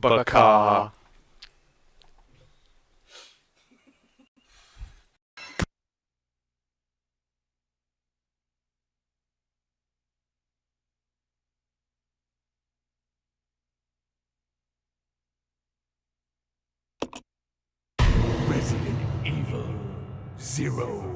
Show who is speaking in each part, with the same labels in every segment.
Speaker 1: Baka.
Speaker 2: Resident Evil 0.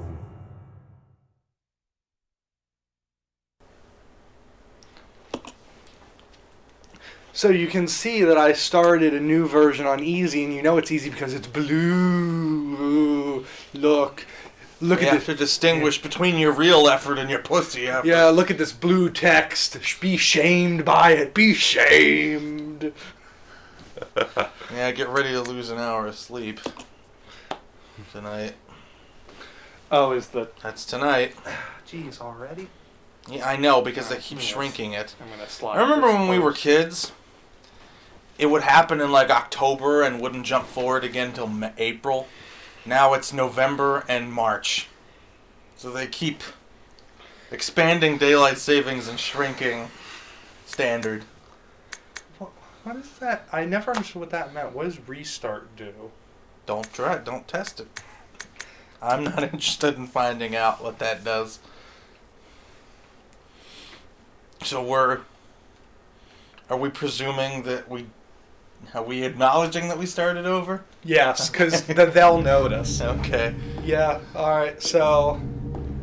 Speaker 3: So you can see that I started a new version on easy, and you know it's easy because it's blue. Look
Speaker 1: You
Speaker 3: at
Speaker 1: have
Speaker 3: this.
Speaker 1: to distinguish between your real effort and your pussy effort.
Speaker 3: Yeah, look at this blue text. Be shamed by it. Be shamed.
Speaker 1: Yeah, get ready to lose an hour of sleep tonight.
Speaker 3: Oh, is the...
Speaker 1: That's tonight.
Speaker 3: Jeez, already?
Speaker 1: Yeah, I know, because they keep shrinking it.
Speaker 3: I'm gonna slide.
Speaker 1: I remember
Speaker 3: this
Speaker 1: when we were
Speaker 3: close.
Speaker 1: kids, it would happen in like October and wouldn't jump forward again until April. Now it's November and March. So they keep expanding daylight savings and shrinking standard.
Speaker 3: What is that? I never understood what that meant. What does restart do?
Speaker 1: Don't test it. I'm not interested in finding out what that does. So are we presuming that are we acknowledging that we started over?
Speaker 3: Yes, because they'll notice.
Speaker 1: Okay.
Speaker 3: Yeah, alright, so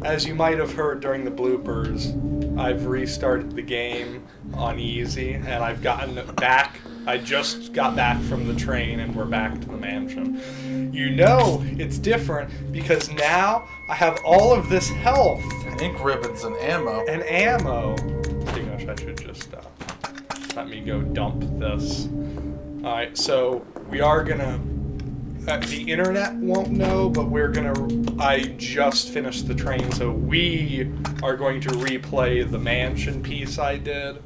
Speaker 3: as you might have heard during the bloopers, I've restarted the game on easy, and I've gotten it back. I just got back from the train, and we're back to the mansion. You know it's different, because now I have all of this health.
Speaker 1: Ink ribbons and ammo.
Speaker 3: And ammo. Gosh, I should just let me go dump this. Alright, so we are gonna... the internet won't know, but I just finished the train, so we are going to replay the mansion piece I did,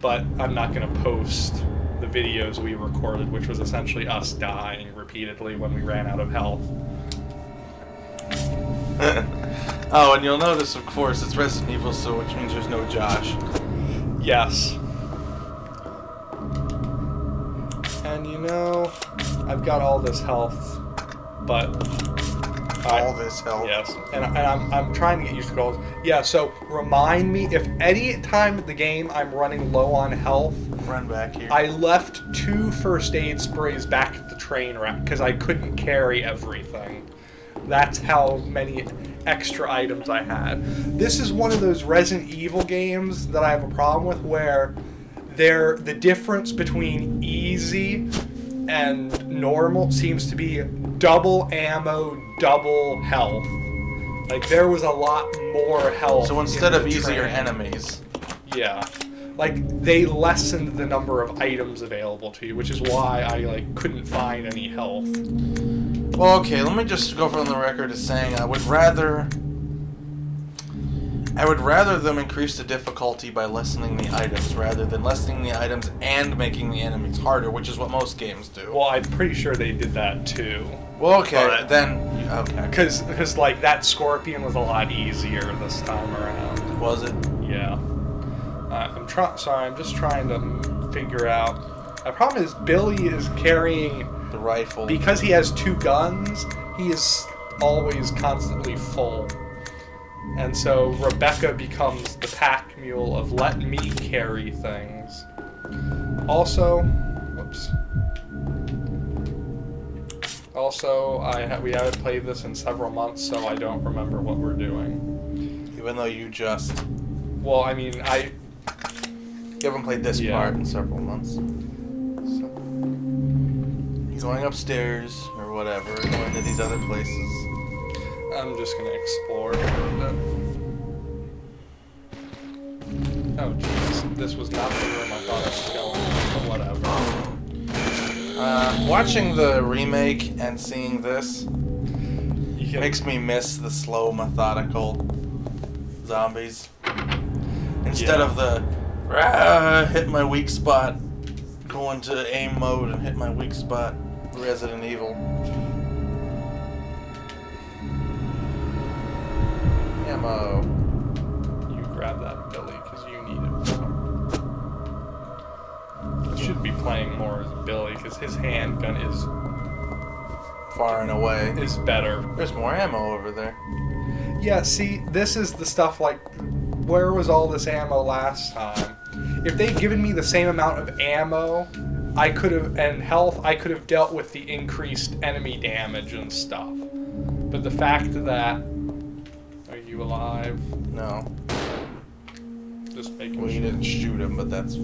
Speaker 3: but I'm not gonna post the videos we recorded, which was essentially us dying repeatedly when we ran out of health.
Speaker 1: Oh, and you'll notice, of course, it's Resident Evil, so which means there's no Josh.
Speaker 3: Yes. And you know, I've got all this health, but...
Speaker 1: All this health.
Speaker 3: Yes, and I'm trying to get used to goals. Yeah, so remind me, if any time in the game I'm running low on health...
Speaker 1: Run back here.
Speaker 3: I left 2 first aid sprays back at the train rack, because I couldn't carry everything. That's how many extra items I had. This is one of those Resident Evil games that I have a problem with, where the difference between easy and normal seems to be double ammo, double health. Like, there was a lot more health.
Speaker 1: So instead of
Speaker 3: the
Speaker 1: easier
Speaker 3: train.
Speaker 1: enemies.
Speaker 3: Yeah. Like, they lessened the number of items available to you, which is why I, couldn't find any health.
Speaker 1: Well, okay, let me just go from the record as saying I would rather them increase the difficulty by lessening the items rather than lessening the items and making the enemies harder, which is what most games do.
Speaker 3: Well, I'm pretty sure they did that too.
Speaker 1: Well, okay,
Speaker 3: but-
Speaker 1: then... Okay.
Speaker 3: Because that scorpion was a lot easier this time around.
Speaker 1: Was it?
Speaker 3: Yeah. I'm just trying to figure out... The problem is Billy is carrying...
Speaker 1: The rifle.
Speaker 3: Because he has 2 guns, he is always constantly full. And so Rebecca becomes the pack mule of let me carry things. Also, whoops. Also, we haven't played this in several months, so I don't remember what we're doing.
Speaker 1: Even though you just...
Speaker 3: Well, I mean,
Speaker 1: You haven't played this
Speaker 3: Yeah.
Speaker 1: part in several months. So, you're going upstairs, or whatever, going to these other places.
Speaker 3: I'm just gonna explore a little bit. Oh, jeez. This was not the room I thought I was going, but whatever.
Speaker 1: Watching the remake and seeing this
Speaker 3: You can,
Speaker 1: makes me miss the slow, methodical zombies. Instead
Speaker 3: Yeah.
Speaker 1: of the hit my weak spot, go into aim mode and hit my weak spot, Resident Evil. Ammo.
Speaker 3: you grab that, Billy, because you need it. should be playing more as Billy because his handgun
Speaker 1: Far and away.
Speaker 3: is better.
Speaker 1: There's more ammo over there.
Speaker 3: Yeah, see, this is the stuff like, where was all this ammo last time? If they'd given me the same amount of ammo, and health, I could have dealt with the increased enemy damage and stuff. But the fact that, are you alive?
Speaker 1: No.
Speaker 3: Just making
Speaker 1: Well, you
Speaker 3: sure.
Speaker 1: didn't shoot him, but that's...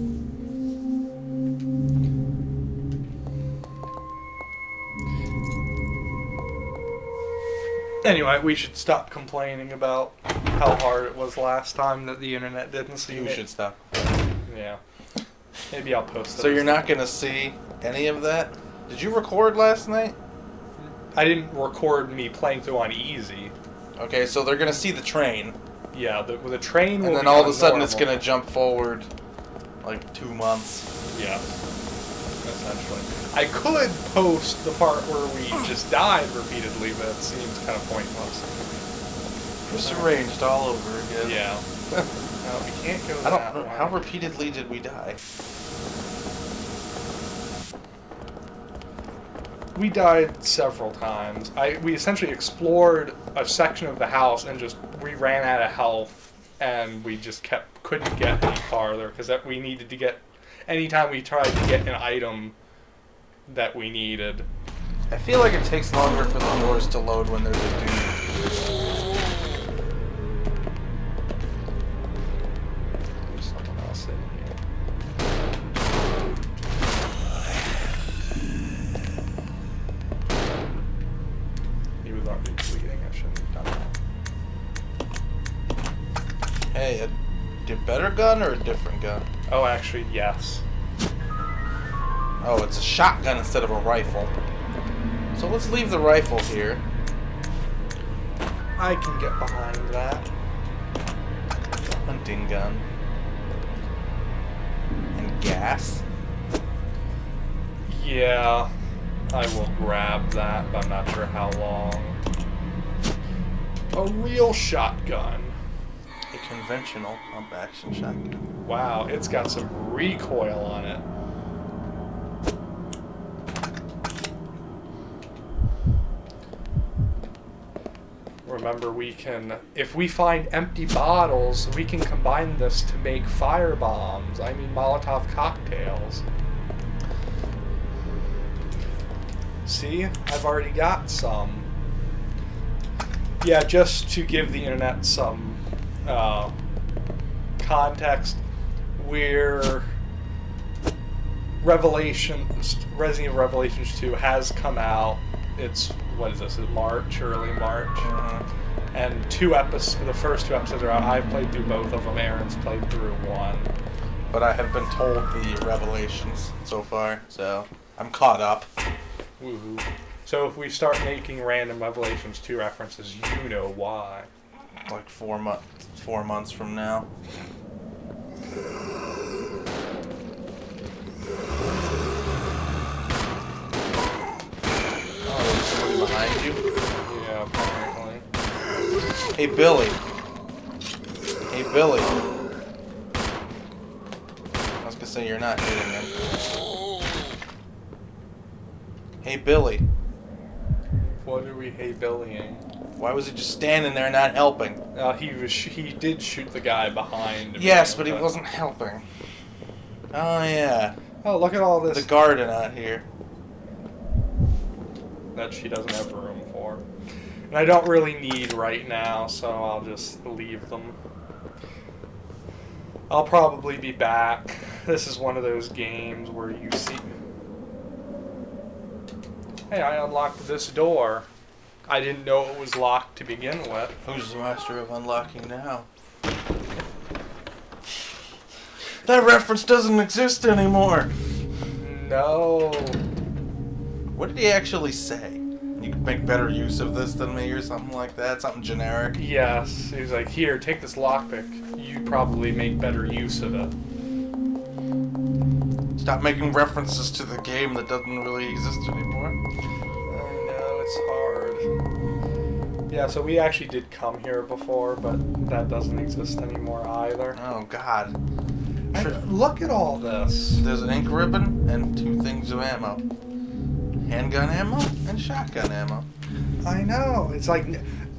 Speaker 3: Anyway, we should stop complaining about how hard it was last time that the internet didn't see
Speaker 1: You
Speaker 3: it.
Speaker 1: should stop.
Speaker 3: Yeah. Maybe I'll post it.
Speaker 1: So you're not going to see any of that? Did you record last night?
Speaker 3: I didn't record me playing through on easy.
Speaker 1: Okay, so they're going to see the train.
Speaker 3: Yeah, the train will
Speaker 1: And then
Speaker 3: be
Speaker 1: all of
Speaker 3: on
Speaker 1: a sudden it's
Speaker 3: normal.
Speaker 1: going to jump forward like 2 months.
Speaker 3: Yeah, essentially. I could post the part where we just died repeatedly, but it seems kind of pointless.
Speaker 1: Just arranged all over again.
Speaker 3: Yeah. No, we can't go
Speaker 1: I
Speaker 3: that
Speaker 1: don't know.
Speaker 3: way.
Speaker 1: How repeatedly did we die?
Speaker 3: We died several times. We essentially explored a section of the house and we ran out of health, and we just couldn't get any farther because we needed to get. Anytime we tried to get an item that we needed.
Speaker 1: I feel like it takes longer for the doors to load when there's a dude.
Speaker 3: There's someone else in here. He was already bleeding. I shouldn't have done that.
Speaker 1: Hey, a better gun or a different gun?
Speaker 3: Oh, actually, yes.
Speaker 1: Oh, it's a shotgun instead of a rifle. So let's leave the rifle here.
Speaker 3: I can get behind that.
Speaker 1: Hunting gun. And gas.
Speaker 3: Yeah, I will grab that, but I'm not sure how long. A real shotgun.
Speaker 1: A conventional pump action shotgun.
Speaker 3: Wow, it's got some recoil on it. Remember, if we find empty bottles, we can combine this to make fire bombs. I mean, Molotov cocktails. See? I've already got some. Yeah, just to give the internet some context, Resident Evil Revelations 2 has come out. It's, what is this, March, early March? And the first 2 episodes are out. I've played through both of them. Aaron's played through one.
Speaker 1: But I have been told the revelations so far, so I'm caught up.
Speaker 3: Woohoo. So if we start making random Revelations 2 references, you know why.
Speaker 1: Like 4 months from now. Oh, there's somebody behind you?
Speaker 3: Yeah, apparently.
Speaker 1: Hey, Billy. Hey, Billy. I was gonna say you're not hitting him. Hey, Billy.
Speaker 3: What are we hey-billying?
Speaker 1: Why was he just standing there not helping?
Speaker 3: He did shoot the guy behind me.
Speaker 1: Yes, but he wasn't helping. Oh, yeah.
Speaker 3: Oh, look at all
Speaker 1: The
Speaker 3: this
Speaker 1: garden out here.
Speaker 3: that she doesn't have room for. And I don't really need right now, so I'll just leave them. I'll probably be back. This is one of those games where you see... Hey, I unlocked this door. I didn't know it was locked to begin with.
Speaker 1: Who's the master of unlocking now? That reference doesn't exist anymore.
Speaker 3: No.
Speaker 1: What did he actually say? You could make better use of this than me or something like that? Something generic?
Speaker 3: Yes. He was like, here, take this lockpick. You probably make better use of it.
Speaker 1: Stop making references to the game that doesn't really exist anymore.
Speaker 3: I know, it's hard. Yeah, so we actually did come here before, but that doesn't exist anymore either.
Speaker 1: Oh, God.
Speaker 3: I Look at all this.
Speaker 1: There's an ink ribbon and 2 things of ammo. Handgun ammo and shotgun ammo.
Speaker 3: I know. It's like...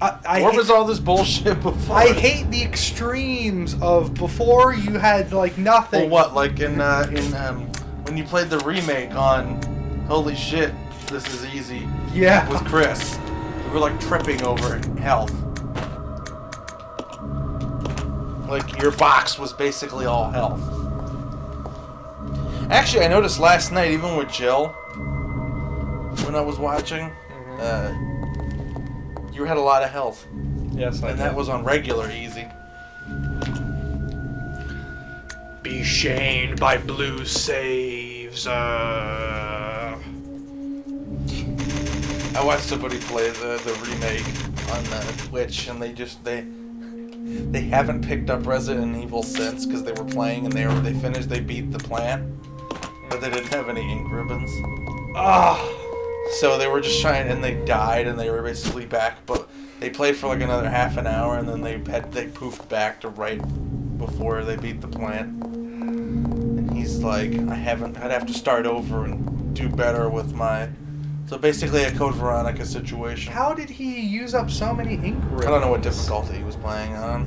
Speaker 1: Where was all this bullshit before?
Speaker 3: I hate the extremes of before you had, like, nothing.
Speaker 1: Well, what? Like when you played the remake on Holy Shit, This Is Easy
Speaker 3: Yeah.
Speaker 1: with Chris. We were, like, tripping over health. Like, your box was basically all health. Actually, I noticed last night, even with Jill, when I was watching, you had a lot of health.
Speaker 3: Yes, I
Speaker 1: And
Speaker 3: did.
Speaker 1: that was on regular easy.
Speaker 3: Be shamed by blue saves.
Speaker 1: I watched somebody play the remake on Twitch, and they haven't picked up Resident Evil since, because they were playing and they beat the plant, but they didn't have any ink ribbons. So they were just trying, and they died, and they were basically back, but they played for like another half an hour, and then they poofed back to right before they beat the plant. And he's like, I'd have to start over and do better with my... So basically a Code Veronica situation.
Speaker 3: How did he use up so many ink ribbons?
Speaker 1: I don't know what difficulty he was playing on.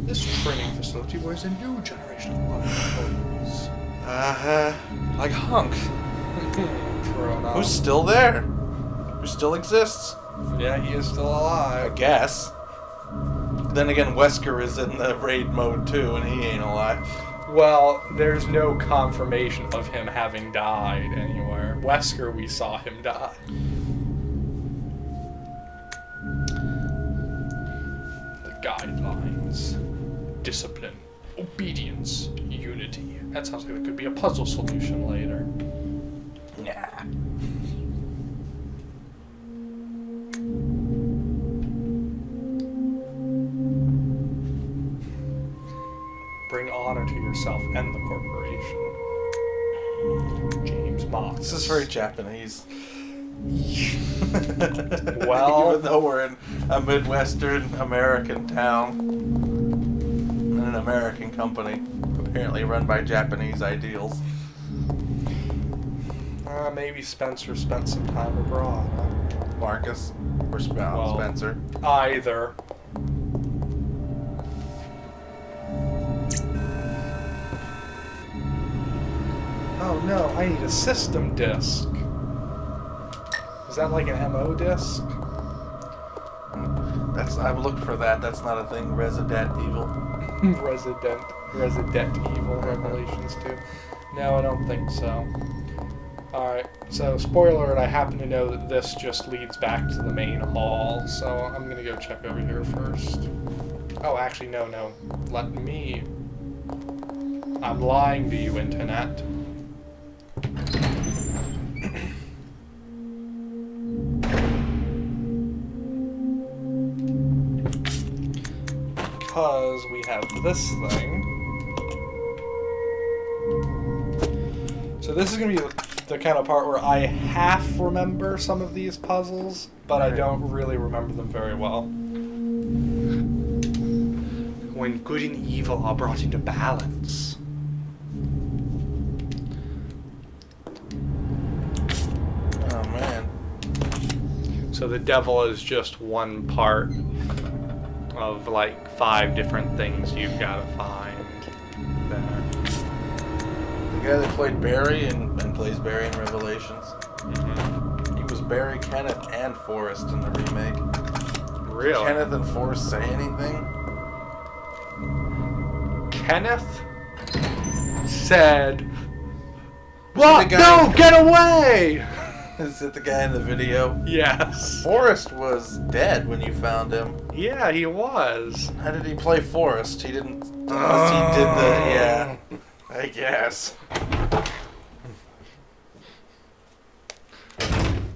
Speaker 3: This training facility was a new generation of employees.
Speaker 1: Like Hunk.
Speaker 3: True enough.
Speaker 1: Who's still there? Who still exists?
Speaker 3: Yeah, he is still
Speaker 1: I
Speaker 3: alive.
Speaker 1: guess. Then again, Wesker is in the raid mode too, and he ain't alive.
Speaker 3: Well, there's no confirmation of him having died anywhere. Wesker, we saw him die. The guidelines. Discipline. Obedience. Unity. That sounds like it could be a puzzle solution later.
Speaker 1: Nah.
Speaker 3: Bring honor to yourself and the corporation. James Moss.
Speaker 1: This is very Japanese.
Speaker 3: Well...
Speaker 1: Even though we're in a Midwestern American town, and an American company, apparently run by Japanese ideals.
Speaker 3: Maybe Spencer spent some time abroad, huh?
Speaker 1: Marcus or
Speaker 3: Well,
Speaker 1: Spencer.
Speaker 3: Either. Oh no, I need a system disk. Is that like an MO disk?
Speaker 1: I've looked for that. That's not a thing. Resident Evil.
Speaker 3: Resident Evil Revelations 2. No, I don't think so. Alright, so spoiler alert, I happen to know that this just leads back to the main hall, so I'm gonna go check over here first. Oh, actually, no. Let me... I'm lying to you, Internet. Because we have this thing. So this is going to be the kind of part where I half remember some of these puzzles, but I don't really remember them very well. When good and evil are brought into balance.
Speaker 1: Oh man.
Speaker 3: So the devil is just one part of like 5 different things you've got to find there.
Speaker 1: The guy that played Barry and plays Barry in Revelations.
Speaker 3: Mm-hmm.
Speaker 1: He was Barry, Kenneth, and Forrest in the remake.
Speaker 3: Really?
Speaker 1: Kenneth and Forrest say anything?
Speaker 3: Kenneth said, "What?
Speaker 1: The guy-
Speaker 3: No, get away!"
Speaker 1: Is it the guy in the video?
Speaker 3: Yes.
Speaker 1: Forrest was dead when you found him.
Speaker 3: Yeah, he was.
Speaker 1: How did he play Forrest? He didn't... Unless he did the... Yeah. I guess.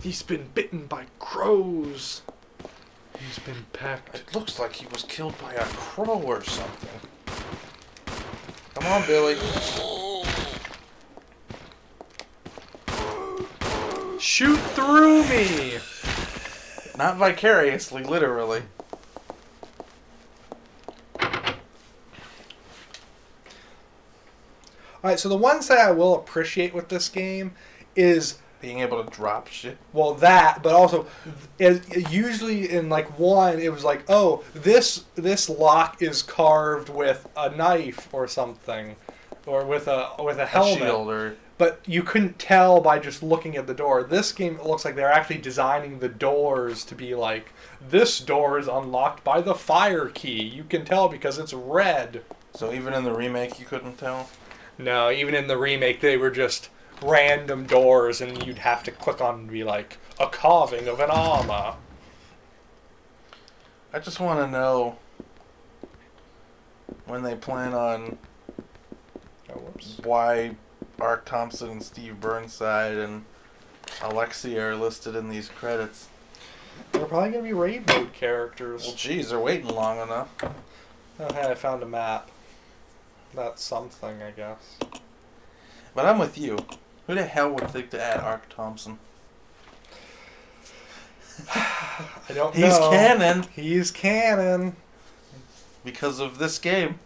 Speaker 3: He's been bitten by crows. He's been pecked.
Speaker 1: It looks like he was killed by a crow or something. Come on, Billy.
Speaker 3: Shoot through me!
Speaker 1: Not vicariously, literally.
Speaker 3: Alright, so the ones that I will appreciate with this game is,
Speaker 1: Being able to drop shit.
Speaker 3: well, that, but also, usually in like one, it was like, oh, this lock is carved with a knife or something, or with a helmet.
Speaker 1: A shield or...
Speaker 3: But you couldn't tell by just looking at the door. This game, it looks like they're actually designing the doors to be like, this door is unlocked by the fire key. You can tell because it's red.
Speaker 1: So even in the remake you couldn't tell?
Speaker 3: No, even in the remake, they were just random doors, and you'd have to click on and be like, a carving of an armor.
Speaker 1: I just want to know when they plan on why Ark Thompson and Steve Burnside and Alexia are listed in these credits.
Speaker 3: They're probably going to be raid mode characters.
Speaker 1: Well, geez, they're waiting long enough.
Speaker 3: Oh, hey, I found a map. That's something, I guess.
Speaker 1: But I'm with you. Who the hell would think to add Ark Thompson?
Speaker 3: I don't know.
Speaker 1: He's canon.
Speaker 3: He's canon.
Speaker 1: Because of this game.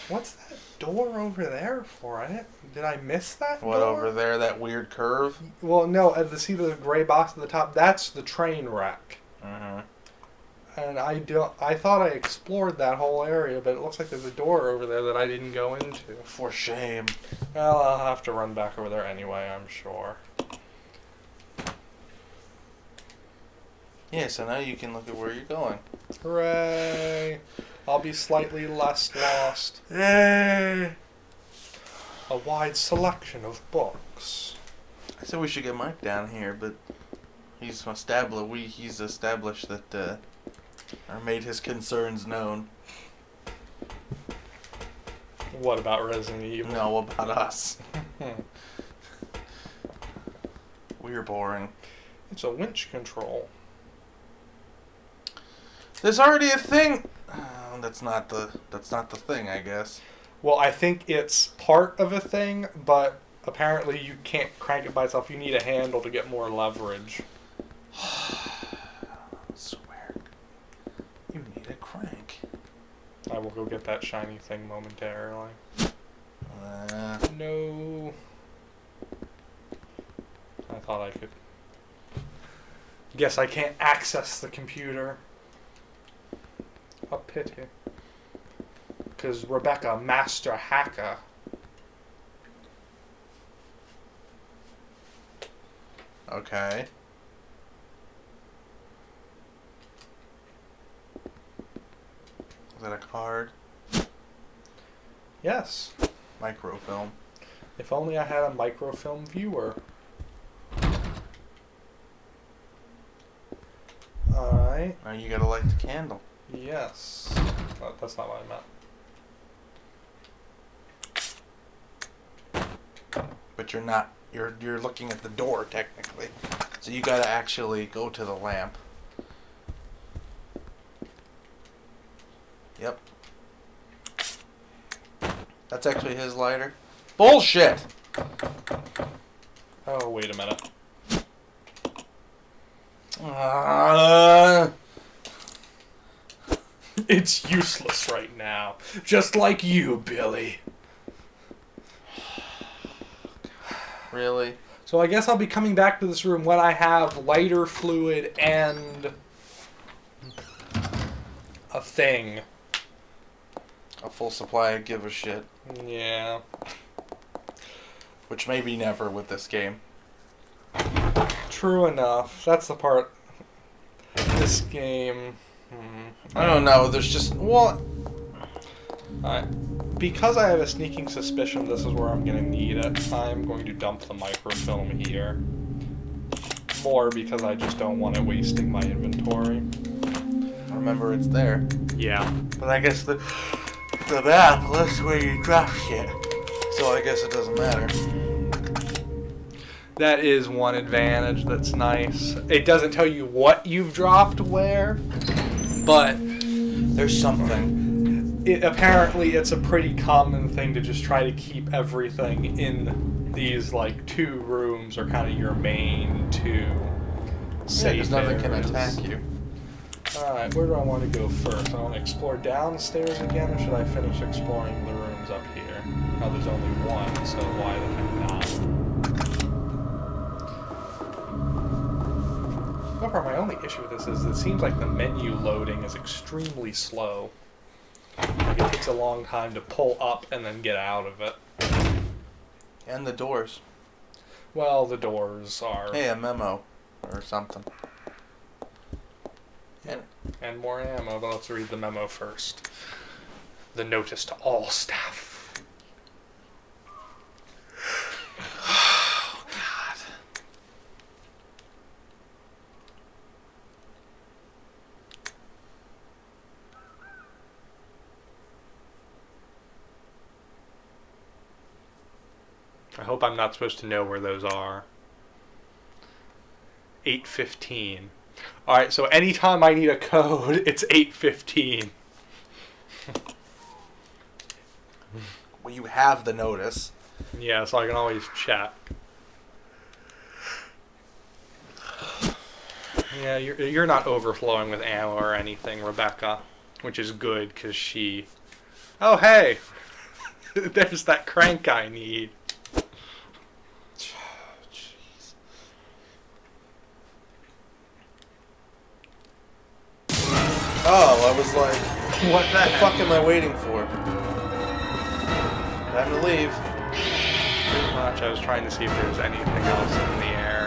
Speaker 3: What's that door over there for? Did I miss that
Speaker 1: What,
Speaker 3: door?
Speaker 1: over there, that weird curve?
Speaker 3: Well, no, see the gray box at the top? That's the train wreck.
Speaker 1: Mm-hmm.
Speaker 3: And I thought I explored that whole area, but it looks like there's a door over there that I didn't go into.
Speaker 1: For shame.
Speaker 3: Well, I'll have to run back over there anyway, I'm sure.
Speaker 1: Yeah, so now you can look at where you're going.
Speaker 3: Hooray! I'll be slightly less lost.
Speaker 1: Yay!
Speaker 3: A wide selection of books.
Speaker 1: I said we should get Mike down here, but he's established that, or made his concerns known.
Speaker 3: What about Resident Evil?
Speaker 1: No, about us. We're boring.
Speaker 3: It's a winch control.
Speaker 1: There's already a thing. That's not the thing, I guess.
Speaker 3: Well, I think it's part of a thing, but apparently you can't crank it by itself. You need a handle to get more leverage.
Speaker 1: Swear. You need a crank.
Speaker 3: I will go get that shiny thing momentarily. No. I thought I could. Guess I can't access the computer. A pity. Because Rebecca, master hacker.
Speaker 1: Okay. Is that a card?
Speaker 3: Yes.
Speaker 1: Microfilm.
Speaker 3: If only I had a microfilm viewer. Alright.
Speaker 1: Now you gotta light the candle.
Speaker 3: Yes. Oh, that's not what I meant.
Speaker 1: But you're not. You're looking at the door, technically. So you gotta actually go to the lamp. Yep. That's actually his lighter. Bullshit!
Speaker 3: Oh, wait a minute. It's useless right now. Just like you, Billy.
Speaker 1: Really?
Speaker 3: So I guess I'll be coming back to this room when I have lighter fluid and a thing.
Speaker 1: A full supply of give a shit.
Speaker 3: Yeah.
Speaker 1: Which maybe never with this game.
Speaker 3: True enough. That's the part. This game.
Speaker 1: I don't know. There's just... Well...
Speaker 3: Because I have a sneaking suspicion this is where I'm going to need it, I'm going to dump the microfilm here. More because I just don't want it wasting my inventory.
Speaker 1: Remember, it's there.
Speaker 3: Yeah.
Speaker 1: But I guess the map lists where you drop shit. So I guess it doesn't matter.
Speaker 3: That is one advantage that's nice. It doesn't tell you what you've dropped where, but
Speaker 1: There's something.
Speaker 3: apparently it's a pretty common thing to just try to keep everything in these like 2 rooms or kind of your main 2 safe
Speaker 1: Because nothing can
Speaker 3: areas.
Speaker 1: attack you.
Speaker 3: Alright, where do I want to go first? I want to explore downstairs again, or should I finish exploring the rooms items up here. Oh, there's only one, so why the heck not? However, my only issue with this is it seems like the menu loading is extremely slow. Like it takes a long time to pull up and then get out of it.
Speaker 1: And the doors.
Speaker 3: Well, the doors are...
Speaker 1: Hey, a memo. Or something.
Speaker 3: And more ammo, but let's read the memo first. The notice to all staff.
Speaker 1: Oh, God.
Speaker 3: I hope I'm not supposed to know where those are. 8:15. Alright, so anytime I need a code, it's 8:15.
Speaker 1: Well, you have the notice.
Speaker 3: Yeah, so I can always check. Yeah, you're not overflowing with ammo or anything, Rebecca, which is good because she... Oh, hey! There's that crank I need.
Speaker 1: Jeez. Oh, I was like,
Speaker 3: What the
Speaker 1: what the
Speaker 3: heck?
Speaker 1: fuck am I waiting for? Time to leave.
Speaker 3: Pretty much, I was trying to see if there was anything else in the air.